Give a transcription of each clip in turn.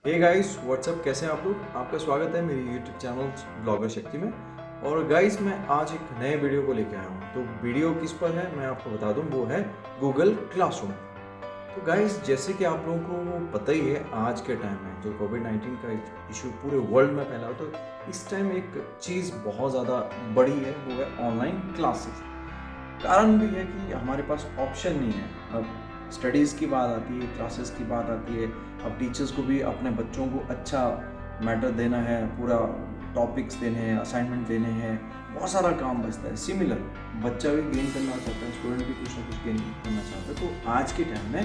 Hey guys what's up, कैसे हैं आप लोग। आपका स्वागत है मेरी यूट्यूब चैनल ब्लॉगर शक्ति में। और गाइस मैं आज एक नए वीडियो को लेकर आया हूँ। तो वीडियो किस पर है मैं आपको बता दूँ, वो है गूगल क्लासरूम। तो गाइस जैसे कि आप लोगों को पता ही है, आज के टाइम में जो कोविड-19 का इशू पूरे वर्ल्ड में फैला हो, तो इस टाइम एक चीज़ बहुत ज़्यादा बड़ी है, वो है ऑनलाइन क्लासेस। कारण भी है कि हमारे पास ऑप्शन नहीं है। अब स्टडीज़ की बात आती है, क्लासेस की बात आती है, अब टीचर्स को भी अपने बच्चों को अच्छा मैटर देना है, पूरा टॉपिक्स देने हैं, असाइनमेंट देने हैं, बहुत सारा काम बचता है। सिमिलर बच्चा भी गेन करना चाहता है, स्टूडेंट भी कुछ ना कुछ गेन करना चाहता है। तो आज के टाइम में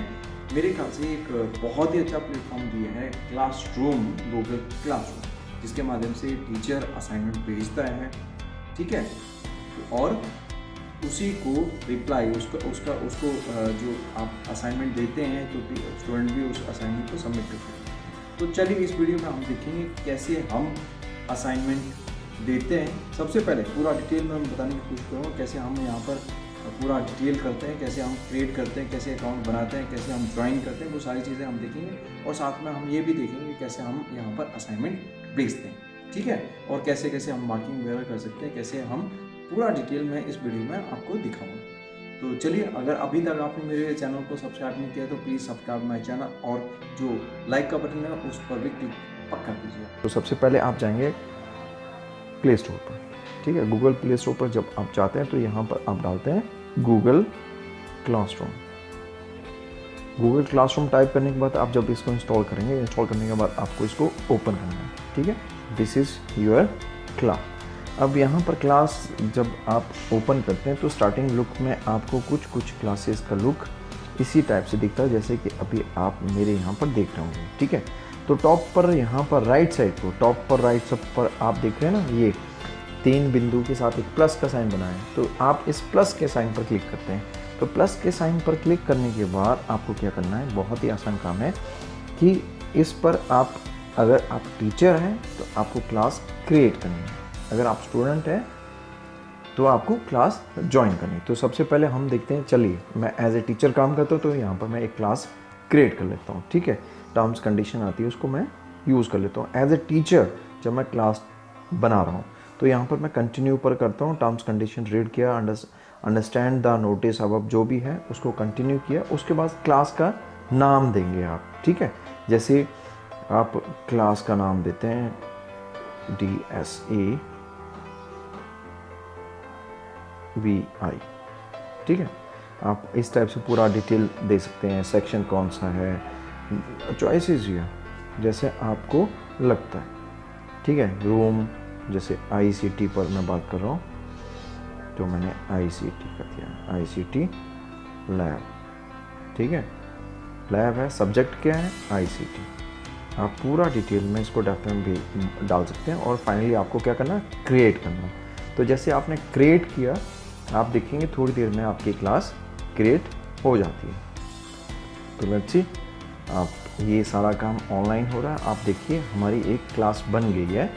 मेरे ख्याल से एक बहुत ही अच्छा प्लेटफॉर्म दिया है क्लासरूम, गूगल क्लासरूम, जिसके माध्यम से टीचर असाइनमेंट भेजता है, ठीक है, और उसी को रिप्लाई उसका उसका उसको जो आप असाइनमेंट देते हैं तो स्टूडेंट भी उस असाइनमेंट को सबमिट करते हैं। तो चलिए इस वीडियो में हम देखेंगे कैसे हम असाइनमेंट देते हैं। सबसे पहले पूरा डिटेल में हम बताने की कोशिश करूँगा कैसे हम यहाँ पर पूरा डिटेल करते हैं, कैसे हम क्रिएट करते हैं, कैसे अकाउंट बनाते हैं, कैसे हम ज्वाइन करते हैं, वो सारी चीज़ें हम देखेंगे। और साथ में हम ये भी देखेंगे कैसे हम यहाँ पर असाइनमेंट भेजते हैं, ठीक है, और कैसे कैसे हम मार्किंग वगैरह कर सकते हैं, कैसे हम पूरा डिटेल में इस वीडियो में आपको दिखाऊंगा। तो चलिए, अगर अभी तक आपने मेरे चैनल को सब्सक्राइब नहीं किया तो प्लीज़ सब्सक्राइब माई चैनल, और जो लाइक का बटन है उस पर भी क्लिक पक्का कीजिए। तो सबसे पहले आप जाएंगे प्ले स्टोर पर, ठीक है। गूगल प्ले स्टोर पर जब आप जाते हैं तो यहाँ पर आप डालते हैं Google classroom. Google classroom type करने के बाद आप जब इसको इंस्टॉल करेंगे, इंस्टॉल करने के बाद आपको इसको ओपन करना है, ठीक है। This is your class. अब यहाँ पर क्लास जब आप ओपन करते हैं तो स्टार्टिंग लुक में आपको कुछ क्लासेस का लुक इसी टाइप से दिखता है, जैसे कि अभी आप मेरे यहाँ पर देख रहे होंगे, ठीक है। तो टॉप पर यहाँ पर राइट साइड को, टॉप पर राइट सब पर आप देख रहे हैं ना, ये 3 बिंदु के साथ एक प्लस का साइन बना है। तो आप इस प्लस के साइन पर क्लिक करते हैं। तो प्लस के साइन पर क्लिक करने के बाद आपको क्या करना है, बहुत ही आसान काम है कि इस पर आप, अगर आप टीचर हैं तो आपको क्लास क्रिएट करनी है, अगर आप स्टूडेंट हैं तो आपको क्लास ज्वाइन करनी है। तो सबसे पहले हम देखते हैं, चलिए मैं एज ए टीचर काम करता हूँ तो यहाँ पर मैं एक क्लास क्रिएट कर लेता हूँ, ठीक है। टर्म्स कंडीशन आती है, उसको मैं यूज़ कर लेता हूँ। एज ए टीचर जब मैं क्लास बना रहा हूँ तो यहाँ पर मैं कंटिन्यू पर करता हूँ, टर्म्स कंडीशन रीड किया, अंडरस्टैंड द नोटिस अब जो भी है उसको कंटिन्यू किया। उसके बाद क्लास का नाम देंगे आप, ठीक है। जैसे आप क्लास का नाम देते हैं DSAVI, ठीक है। आप इस टाइप से पूरा डिटेल दे सकते हैं, सेक्शन कौन सा है, चॉइसेस है जैसे आपको लगता है, ठीक है। रूम जैसे ICT पर मैं बात कर रहा हूँ तो मैंने ICT कर दिया, ICT लैब, ठीक है। लैब है, सब्जेक्ट क्या है ICT। आप पूरा डिटेल में इसको डाटा में भी डाल सकते हैं। और फाइनली आपको क्या करना है, क्रिएट करना। तो जैसे आपने क्रिएट किया, आप देखेंगे थोड़ी देर में आपकी क्लास क्रिएट हो जाती है। तो लेट्स सी, आप ये सारा काम ऑनलाइन हो रहा है, आप देखिए हमारी एक क्लास बन गई है,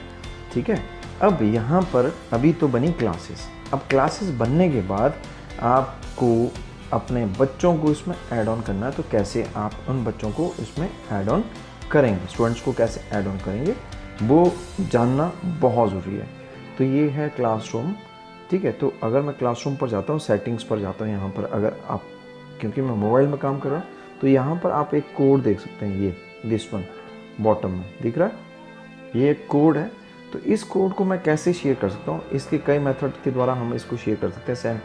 ठीक है। अब यहाँ पर अभी तो बनी क्लासेस। अब क्लासेस बनने के बाद आपको अपने बच्चों को इसमें ऐड ऑन करना है। तो कैसे आप उन बच्चों को इसमें ऐड ऑन करेंगे, स्टूडेंट्स को कैसे ऐड ऑन करेंगे, वो जानना बहुत ज़रूरी है। तो ये है क्लासरूम, ठीक है। तो अगर मैं क्लासरूम पर जाता हूँ, सेटिंग्स पर जाता हूँ, यहाँ पर अगर आप, क्योंकि मैं मोबाइल में काम कर रहा हूँ तो यहाँ पर आप एक कोड देख सकते हैं, ये दिस वन बॉटम में दिख रहा है, ये एक कोड है। तो इस कोड को मैं कैसे शेयर कर सकता हूँ, इसके कई मेथड के द्वारा हम इसको शेयर कर सकते हैं, सेम,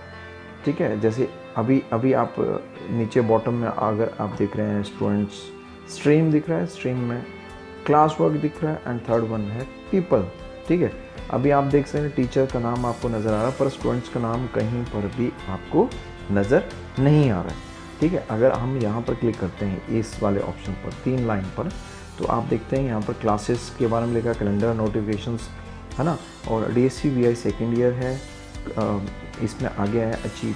ठीक है। जैसे अभी आप नीचे बॉटम में अगर आप देख रहे हैं, स्टूडेंट्स स्ट्रीम दिख रहा है, स्ट्रीम में क्लास वर्क दिख रहा है, एंड थर्ड वन है पीपल, ठीक है। अभी आप देख सकते हैं टीचर का नाम आपको नज़र आ रहा है, पर स्टूडेंट्स का नाम कहीं पर भी आपको नज़र नहीं आ रहा है, ठीक है। अगर हम यहाँ पर क्लिक करते हैं इस वाले ऑप्शन पर, 3 लाइन पर, तो आप देखते हैं यहाँ पर क्लासेस के बारे में लिखा, कैलेंडर, नोटिफिकेशंस, है ना, और DSCVI सेकेंड ईयर है। इसमें आगे है अचीव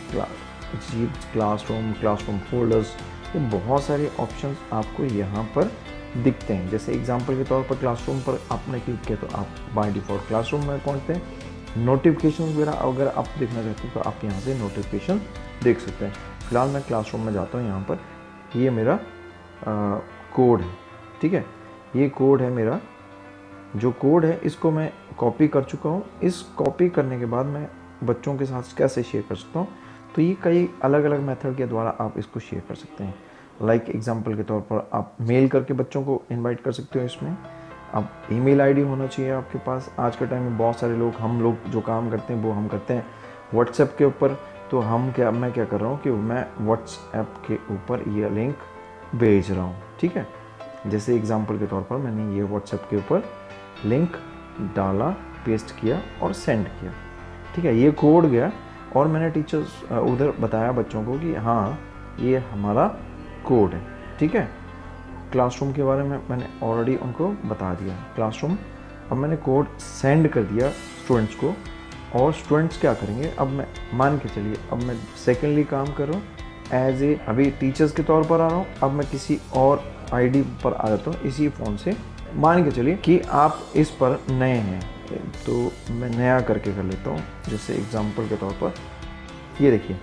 क्लासरूम, क्लासरूम फोल्डर्स, ये बहुत सारे ऑप्शंस आपको यहाँ पर दिखते हैं। जैसे एग्जांपल के तौर पर क्लासरूम पर आपने क्लिक किया तो आप बाय डिफ़ॉल्ट क्लासरूम में पहुँचते हैं। नोटिफिकेशन वगैरह अगर आप देखना चाहते हैं तो आप यहाँ से नोटिफिकेशन देख सकते हैं। फिलहाल मैं क्लासरूम में जाता हूँ, यहाँ पर ये मेरा कोड है, ठीक है। ये कोड है मेरा, जो कोड है इसको मैं कॉपी कर चुका हूँ। इस कॉपी करने के बाद मैं बच्चों के साथ कैसे शेयर कर सकता हूँ, तो ये कई अलग अलग मेथड के द्वारा आप इसको शेयर कर सकते हैं। लाइक एग्जांपल के तौर पर आप मेल करके बच्चों को इनवाइट कर सकते हो इसमें। अब ईमेल आईडी होना चाहिए आपके पास। आज के टाइम में बहुत सारे लोग, हम लोग जो काम करते हैं वो हम करते हैं व्हाट्सएप के ऊपर, तो मैं क्या कर रहा हूँ कि मैं व्हाट्सएप के ऊपर ये लिंक भेज रहा हूँ, ठीक है। जैसे एग्जांपल के तौर पर मैंने ये व्हाट्सएप के ऊपर लिंक डाला, पेस्ट किया और सेंड किया, ठीक है। ये कोड गया और मैंने टीचर्स उधर बताया बच्चों को कि हाँ ये हमारा कोड है, ठीक है। क्लासरूम के बारे में मैंने ऑलरेडी उनको बता दिया, क्लासरूम। अब मैंने कोड सेंड कर दिया स्टूडेंट्स को, और स्टूडेंट्स क्या करेंगे, अब मैं मान के चलिए अब मैं सेकेंडली काम कर रहा हूँ एज ए, अभी टीचर्स के तौर पर आ रहा हूँ, अब मैं किसी और आईडी पर आ जाता हूँ इसी फ़ोन से। मान के चलिए कि आप इस पर नए हैं, तो मैं नया करके कर लेता हूँ। जैसे एग्जांपल के तौर पर ये देखिए,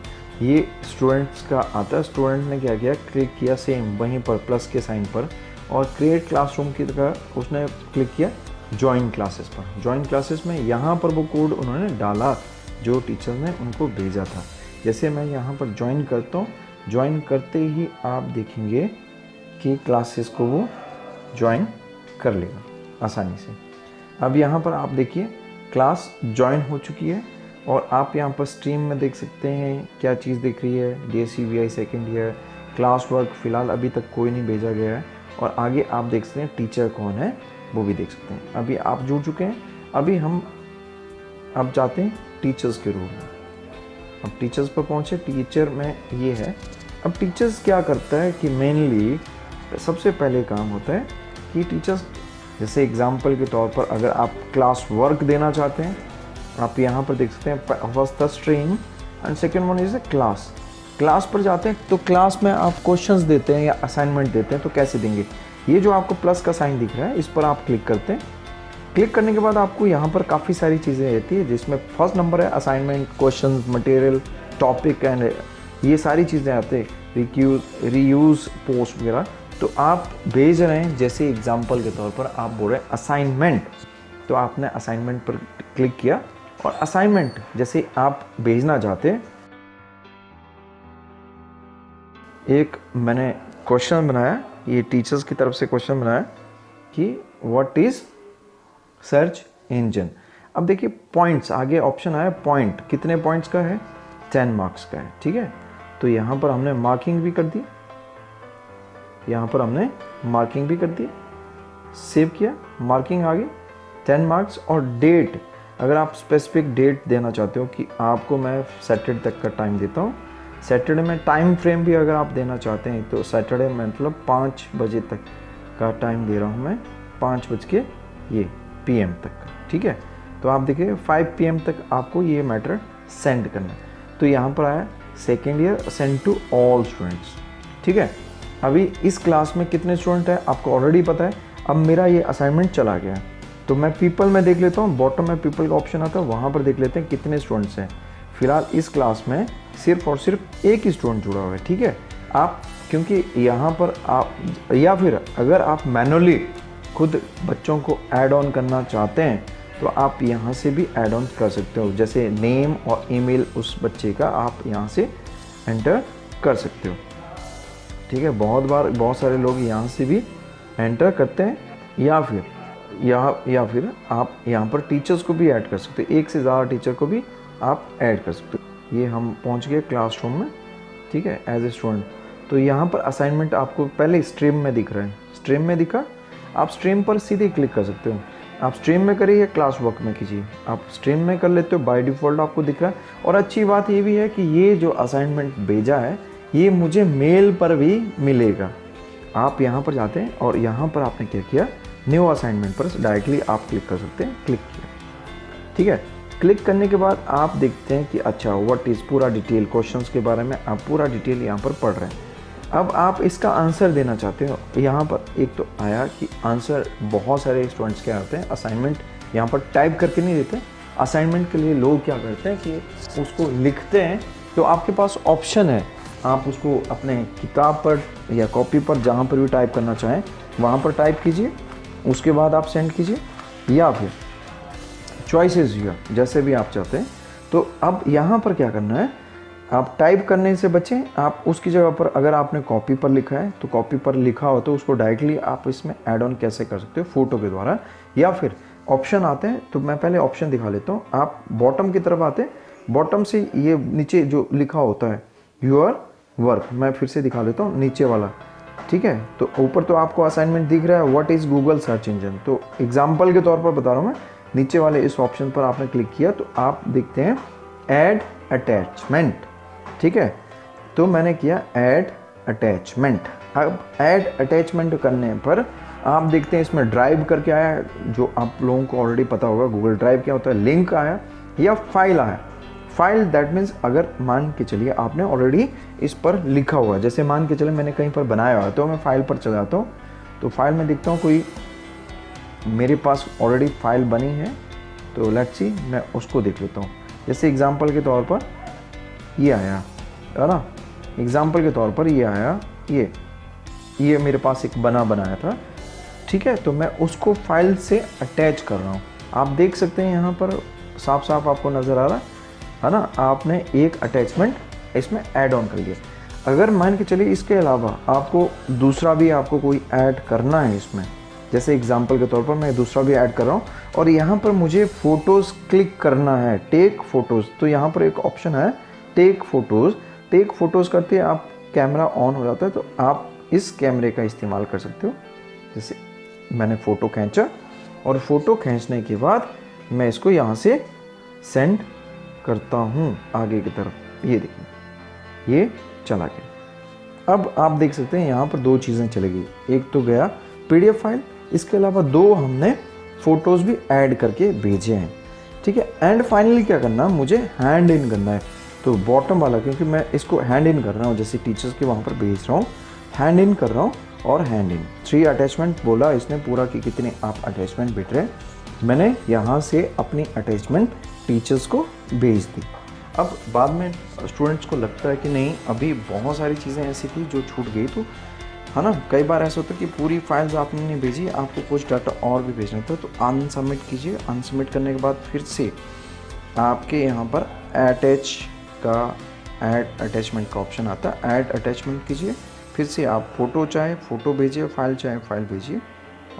ये स्टूडेंट्स का आता है। स्टूडेंट ने क्या किया, क्लिक किया सेम वहीं पर प्लस के साइन पर, और क्रिएट क्लासरूम की तरह उसने क्लिक किया ज्वाइन क्लासेस पर। ज्वाइन क्लासेस में यहाँ पर वो कोड उन्होंने डाला जो टीचर ने उनको भेजा था। जैसे मैं यहाँ पर ज्वाइन करता हूँ, ज्वाइन करते ही आप देखेंगे कि क्लासेस को वो ज्वाइन कर लेगा आसानी से। अब यहाँ पर आप देखिए क्लास ज्वाइन हो चुकी है, और आप यहाँ पर स्ट्रीम में देख सकते हैं क्या चीज़ दिख रही है, DSCVI second year, class work फ़िलहाल अभी तक कोई नहीं भेजा गया है, और आगे आप देख सकते हैं टीचर कौन है वो भी देख सकते हैं। अभी आप जुड़ चुके हैं। अभी हम अब जाते हैं टीचर्स के रूम में। अब टीचर्स पर पहुँचे, टीचर में ये है। अब टीचर्स क्या करता है कि मेनली सबसे पहले काम होता है कि टीचर्स, जैसे एग्जाम्पल के तौर पर अगर आप क्लास वर्क देना चाहते हैं, आप यहाँ पर देख सकते हैं first the stream and second one is class. Class पर जाते हैं तो क्लास में आप क्वेश्चंस देते हैं या असाइनमेंट देते हैं, तो कैसे देंगे। ये जो आपको प्लस का साइन दिख रहा है इस पर आप क्लिक करते हैं। क्लिक करने के बाद आपको यहाँ पर काफ़ी सारी चीज़ें रहती है, जिसमें फर्स्ट नंबर है assignment, question, material, topic and ये सारी चीज़ें आते हैं, रीयूज़, पोस्ट वगैरह। तो आप भेज रहे हैं, जैसे एग्जाम्पल के तौर पर आप बोल रहे हैं असाइनमेंट, तो आपने असाइनमेंट पर क्लिक किया, और असाइनमेंट जैसे आप भेजना चाहते हैं, एक मैंने क्वेश्चन बनाया, ये टीचर्स की तरफ से क्वेश्चन बनाया कि व्हाट इज़ सर्च इंजन। अब देखिए पॉइंट्स, आगे ऑप्शन आया पॉइंट, कितने पॉइंट्स का है, 10 मार्क्स का है, ठीक है। तो यहाँ पर हमने मार्किंग भी कर दी, यहाँ पर हमने मार्किंग भी कर दी, सेव किया, मार्किंग आ गई 10 मार्क्स। और डेट, अगर आप स्पेसिफिक डेट देना चाहते हो कि आपको मैं सैटरडे तक का टाइम देता हूँ, सैटरडे में टाइम फ्रेम भी अगर आप देना चाहते हैं, तो सैटरडे मतलब 5 बजे तक का टाइम दे रहा हूँ मैं, 5 बज के ये PM तक, ठीक है। तो आप देखिए 5 PM तक आपको ये मैटर सेंड करना है। तो यहाँ पर आया second year send to all students, ठीक है। अभी इस क्लास में कितने स्टूडेंट हैं आपको ऑलरेडी पता है। अब मेरा ये असाइनमेंट चला गया, तो मैं पीपल में देख लेता हूँ, बॉटम में पीपल का ऑप्शन आता है, वहाँ पर देख लेते हैं कितने स्टूडेंट्स हैं। फिलहाल इस क्लास में सिर्फ और सिर्फ एक ही स्टूडेंट जुड़ा हुआ है, ठीक है। आप क्योंकि यहाँ पर आप, या फिर अगर आप मैनुअली खुद बच्चों को ऐड ऑन करना चाहते हैं, तो आप यहाँ से भी ऐड ऑन कर सकते हो। जैसे नेम और ईमेल उस बच्चे का आप यहाँ से एंटर कर सकते हो, ठीक है। बहुत सारे लोग यहाँ से भी एंटर करते हैं, या फिर आप यहाँ पर टीचर्स को भी ऐड कर सकते हो, एक से ज़्यादा टीचर को भी आप ऐड कर सकते हो। ये हम पहुँच गए क्लासरूम में, ठीक है, एज ए स्टूडेंट। तो यहाँ पर असाइनमेंट आपको पहले स्ट्रीम में दिख रहा है, स्ट्रीम में दिखा, आप स्ट्रीम पर सीधे क्लिक कर सकते हो। आप स्ट्रीम में करिए या क्लास वर्क में कीजिए, आप स्ट्रीम में कर लेते हो, बाय डिफ़ॉल्ट आपको दिख रहा है। और अच्छी बात ये भी है कि ये जो असाइनमेंट भेजा है ये मुझे मेल पर भी मिलेगा। आप यहाँ पर जाते हैं और यहाँ पर आपने क्या किया, न्यू असाइनमेंट पर डायरेक्टली आप क्लिक कर सकते हैं, क्लिक किया, ठीक है। क्लिक करने के बाद आप देखते हैं कि अच्छा व्हाट इज़, पूरा डिटेल क्वेश्चंस के बारे में आप पूरा डिटेल यहाँ पर पढ़ रहे हैं। अब आप इसका आंसर देना चाहते हो, यहाँ पर एक तो आया कि आंसर बहुत सारे स्टूडेंट्स क्या होते हैं, असाइनमेंट यहाँ पर टाइप करके नहीं देते। असाइनमेंट के लिए लोग क्या करते हैं कि उसको लिखते हैं। तो आपके पास ऑप्शन है, आप उसको अपने किताब पर या कॉपी पर जहाँ पर भी टाइप करना चाहें वहाँ पर टाइप कीजिए, उसके बाद आप सेंड कीजिए, या फिर चॉइसेस योर, जैसे भी आप चाहते हैं। तो अब यहाँ पर क्या करना है, आप टाइप करने से बचें। आप उसकी जगह पर अगर आपने कॉपी पर लिखा है तो कॉपी पर लिखा हो तो उसको डायरेक्टली आप इसमें ऐड ऑन कैसे कर सकते हो, फोटो के द्वारा, या फिर ऑप्शन आते हैं। तो मैं पहले ऑप्शन दिखा लेता हूँ। आप बॉटम की तरफ आते हैं, बॉटम से ये नीचे जो लिखा होता है योर वर्क, मैं फिर से दिखा लेता हूँ नीचे वाला, ठीक है। तो ऊपर तो आपको असाइनमेंट दिख रहा है, what is Google search engine. तो एग्जाम्पल के तौर पर बता रहा हूँ मैं, नीचे वाले इस ऑप्शन पर आपने क्लिक किया तो आप देखते हैं ऐड अटैचमेंट, ठीक है। तो मैंने किया ऐड अटैचमेंट। अब ऐड अटैचमेंट करने पर आप देखते हैं इसमें ड्राइव करके आया, जो आप लोगों को ऑलरेडी पता होगा गूगल ड्राइव क्या होता है, लिंक आया या फाइल आया। फाइल दैट मीन्स अगर मान के चलिए आपने ऑलरेडी इस पर लिखा हुआ है, जैसे मान के चलिए मैंने कहीं पर बनाया हुआ है तो मैं फाइल पर चला जाता हूँ। तो फाइल में देखता हूँ कोई मेरे पास ऑलरेडी फाइल बनी है, तो लेट्स सी मैं उसको देख लेता हूँ। जैसे एग्जांपल के तौर पर ये आया है ना, एग्जांपल के तौर पर ये आया, ये मेरे पास एक बनाया था, ठीक है। तो मैं उसको फाइल से अटैच कर रहा हूँ। आप देख सकते हैं यहाँ पर साफ साफ आपको नज़र आ रहा है ना, आपने एक अटैचमेंट इसमें ऐड ऑन कर लिया। अगर मान के चलिए इसके अलावा आपको दूसरा भी आपको कोई ऐड करना है इसमें, जैसे एग्जांपल के तौर पर मैं दूसरा भी ऐड कर रहा हूँ और यहाँ पर मुझे फ़ोटोज़ क्लिक करना है, टेक फ़ोटोज़। तो यहाँ पर एक ऑप्शन है टेक फ़ोटोज़। टेक फ़ोटोज़ करते आप कैमरा ऑन हो जाता है, तो आप इस कैमरे का इस्तेमाल कर सकते हो। जैसे मैंने फ़ोटो खींचा और फ़ोटो खींचने के बाद मैं इसको यहाँ से सेंड करता हूँ आगे की तरफ। ये देखिए ये चला गया। अब आप देख सकते हैं यहाँ पर दो चीज़ें चली गई, एक तो गया PDF फाइल, इसके अलावा दो हमने फ़ोटोज़ भी ऐड करके भेजे हैं, ठीक है। एंड फाइनली क्या करना, मुझे हैंड इन करना है। तो बॉटम वाला, क्योंकि मैं इसको हैंड इन कर रहा हूँ, जैसे टीचर्स के वहाँ पर भेज रहा हूँ, हैंड इन कर रहा हूँ और हैंड इन 3 अटैचमेंट बोला इसने पूरा कि कितने आप अटैचमेंट भेज रहे हैं। मैंने यहाँ से अपनी अटैचमेंट टीचर्स को भेज दी। अब बाद में स्टूडेंट्स को लगता है कि नहीं अभी बहुत सारी चीज़ें ऐसी थी जो छूट गई, तो है ना, कई बार ऐसा होता है कि पूरी फाइल्स आपने नहीं भेजी, आपको कुछ डाटा और भी भेजना था, तो अनसबमिट कीजिए। अनसबमिट करने के बाद फिर से आपके यहाँ पर अटैच का ऐड अटैचमेंट का ऑप्शन आता है, ऐड अटैचमेंट कीजिए। फिर से आप फ़ोटो चाहे फ़ोटो भेजिए, फाइल चाहे फाइल भेजिए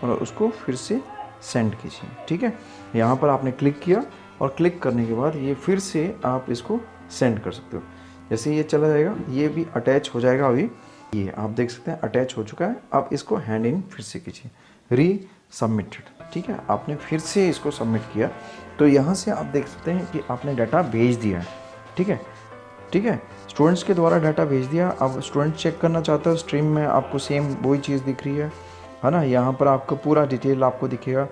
और उसको फिर से सेंड कीजिए, ठीक है। यहाँ पर आपने क्लिक किया और क्लिक करने के बाद ये फिर से आप इसको सेंड कर सकते हो। जैसे ये चला जाएगा, ये भी अटैच हो जाएगा। अभी ये आप देख सकते हैं अटैच हो चुका है। अब इसको हैंड इन फिर से कीजिए, री सबमिटेड, ठीक है। आपने फिर से इसको सबमिट किया तो यहाँ से आप देख सकते हैं कि आपने डाटा भेज दिया है, ठीक है, ठीक है। स्टूडेंट्स के द्वारा डाटा भेज दिया। अब स्टूडेंट चेक करना चाहता है, स्ट्रीम में आपको सेम वही चीज़ दिख रही है ना। यहाँ पर आपका पूरा डिटेल आपको दिखेगा।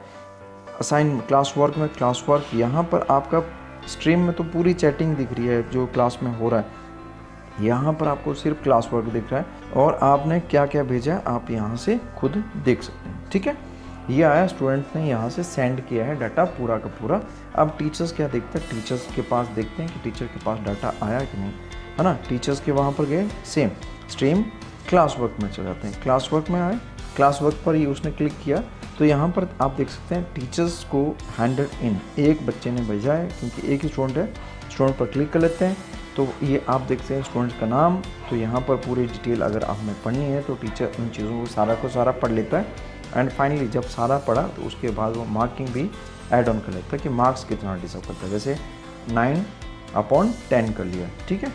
असाइन क्लास वर्क में क्लास वर्क, यहाँ पर आपका स्ट्रीम में तो पूरी चैटिंग दिख रही है जो क्लास में हो रहा है, यहाँ पर आपको सिर्फ क्लास वर्क दिख रहा है और आपने क्या क्या भेजा है आप यहाँ से खुद देख सकते हैं, ठीक है। ये आया, स्टूडेंट ने यहाँ से सेंड किया है डाटा पूरा का पूरा। अब टीचर्स क्या देखते हैं, टीचर्स के पास देखते हैं कि टीचर के पास डाटा आया कि नहीं, है ना। टीचर्स के वहाँ पर गए, सेम स्ट्रीम क्लास वर्क में चले जाते हैं, क्लास वर्क में आए, क्लास वर्क पर ही उसने क्लिक किया तो यहाँ पर आप देख सकते हैं टीचर्स को हैंडेड इन, एक बच्चे ने भेजा है क्योंकि एक ही स्टूडेंट है। स्टूडेंट पर क्लिक कर लेते हैं तो ये आप देखते हैं स्टूडेंट का नाम। तो यहाँ पर पूरी डिटेल अगर हमें पढ़नी है तो टीचर उन चीज़ों को सारा पढ़ लेता है। एंड फाइनली जब सारा पढ़ा तो उसके बाद वो मार्किंग भी ऐड ऑन कर लेता है कि मार्क्स कितना डिजर्व करता है। जैसे 9/10 कर लिया, ठीक है,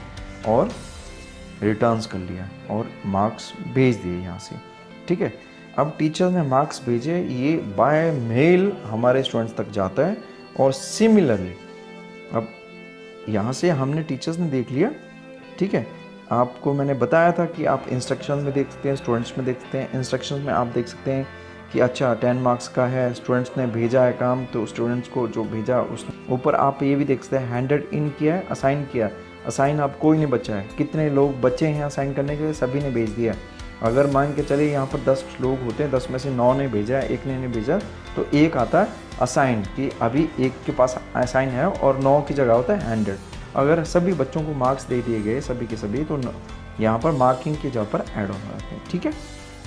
और रिटर्न्स कर लिया और मार्क्स भेज दिए यहाँ से, ठीक है। अब टीचर ने मार्क्स भेजे, ये बाय मेल हमारे स्टूडेंट्स तक जाता है। और सिमिलरली अब यहाँ से हमने टीचर्स ने देख लिया, ठीक है। आपको मैंने बताया था कि आप इंस्ट्रक्शन में देख सकते हैं, स्टूडेंट्स में देख सकते हैं। इंस्ट्रक्शन में आप देख सकते हैं कि अच्छा 10 मार्क्स का है, स्टूडेंट्स ने भेजा है काम, तो स्टूडेंट्स को जो भेजा उस ऊपर आप ये भी देख सकते हैं हैंडेड इन किया है, असाइन किया। असाइन आप कोई नहीं बचा है, कितने लोग बचे हैं असाइन करने के लिए, सभी ने भेज दिया। अगर मान के चलिए यहाँ पर 10 लोग होते हैं, 10 में से 9 ने भेजा है, एक ने नहीं भेजा, तो एक आता है असाइन कि अभी एक के पास असाइन है और 9 की जगह होता है हैंडेड। अगर सभी बच्चों को मार्क्स दे दिए गए सभी के सभी, तो यहाँ पर मार्किंग की जगह पर ऐड ऑन हो जाते हैं, ठीक है।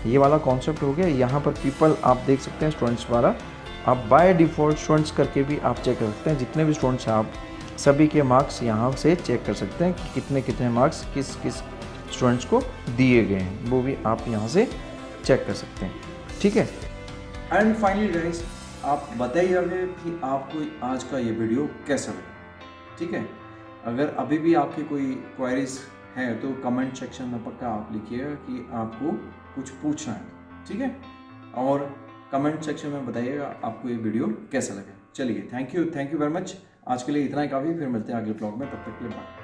ये वाला कॉन्सेप्ट हो गया। यहाँ पर पीपल आप देख सकते हैं स्टूडेंट्स वाला, आप बाय डिफ़ॉल्ट स्टूडेंट्स करके भी आप चेक कर सकते हैं। जितने भी स्टूडेंट्स हैं आप सभी के मार्क्स यहाँ से चेक कर सकते हैं कि कितने कितने मार्क्स किस किस स्टूडेंट्स को दिए गए हैं, वो भी आप यहाँ से चेक कर सकते हैं। ठीक है। एंड फाइनली गाइस, आप बताइए आगे कि आपको आज का ये वीडियो कैसा लगा। ठीक है, अगर अभी भी आपकी कोई क्वेरीज है तो कमेंट सेक्शन में पक्का आप लिखिएगा कि आपको कुछ पूछना है। ठीक है, और कमेंट सेक्शन में बताइएगा आपको ये वीडियो कैसा लगा। चलिए, थैंक यू वेरी मच। आज के लिए इतना ही काफ़ी, फिर मिलते हैं अगले ब्लॉग में, तब तक के लिए बाय।